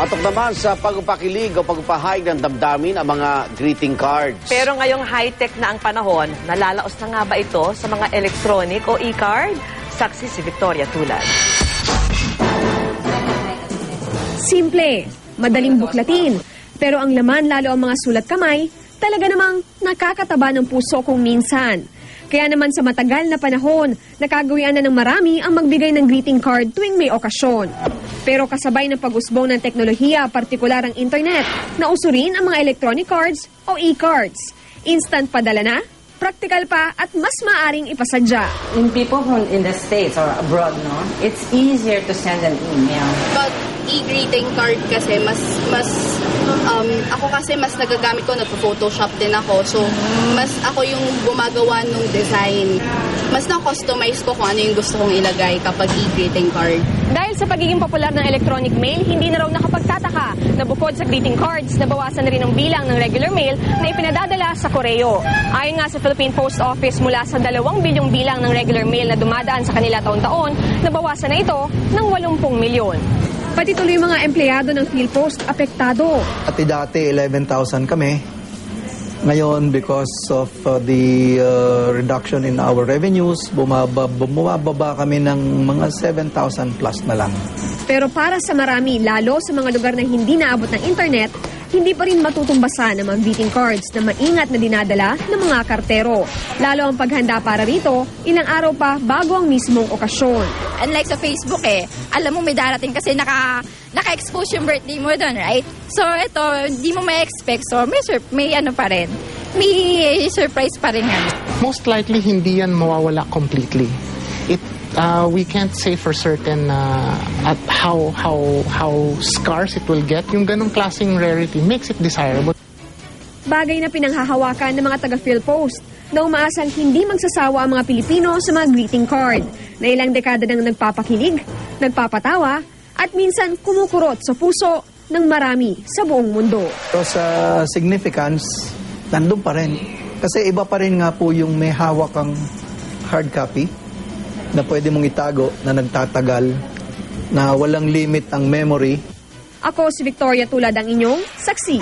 Patok naman sa pagpapakilig o pagpapahayag ng damdamin ang mga greeting cards. Pero ngayong high-tech na ang panahon, nalalaos na nga ba ito sa mga electronic o e-card? Saksi si Victoria Tulad. Simple, madaling buklatin, pero ang laman lalo ang mga sulat kamay, talaga namang nakakataba ng puso kung minsan. Kaya naman sa matagal na panahon, nakagawian na ng marami ang magbigay ng greeting card tuwing may okasyon. Pero kasabay ng pag-usbong ng teknolohiya, partikular ang internet, nauso rin ang mga electronic cards o e-cards. Instant padala na, praktikal pa at mas maaring ipasadya. In people who in the States or abroad, no, it's easier to send an email. But e-greeting card kasi ako kasi mas nagagamit ko, nagpo-photoshop din ako. So, mas ako yung gumagawa ng design. Mas na-customize ko kung ano yung gusto kong ilagay kapag e-greeting card. Dahil sa pagiging popular ng electronic mail, hindi na raw nakapagtataka na bukod sa greeting cards, nabawasan na rin ang bilang ng regular mail na ipinadadala sa koreo. Ayon nga sa Philippine Post Office, mula sa 2 bilyong bilang ng regular mail na dumadaan sa kanila taon-taon, nabawasan na ito ng 80 milyon. Pati tuloy mga empleyado ng PhilPost apektado. Dati 11,000 kami. Ngayon, because of the reduction in our revenues, bumababa kami ng mga 7,000 plus na lang. Pero para sa marami, lalo sa mga lugar na hindi naabot ng internet, hindi pa rin matutumbasan ang mga greeting cards na maingat na dinadala ng mga kartero. Lalo ang paghanda para rito, ilang araw pa bago ang mismong okasyon. Unlike sa Facebook alam mo may darating kasi naka-expose yung birthday mo doon, right? So ito, hindi mo ma-expect. So may ano pa rin. May surprise pa rin yan. Most likely, hindi yan mawawala completely. We can't say for certain at how scarce it will get. Yung ganong klaseng rarity makes it desirable. Bagay na pinanghahawakan ng mga taga-PhilPost na umaasang hindi magsasawa ang mga Pilipino sa mga greeting card na ilang dekada nang nagpapakilig, nagpapatawa at minsan kumukurot sa puso ng marami sa buong mundo. Pero sa significance, nandun pa rin. Kasi iba pa rin nga po yung may hawak ang hard copy na pwede mong itago, na nagtatagal, na walang limit ang memory. Ako si Victoria Tulad, ang inyong saksi.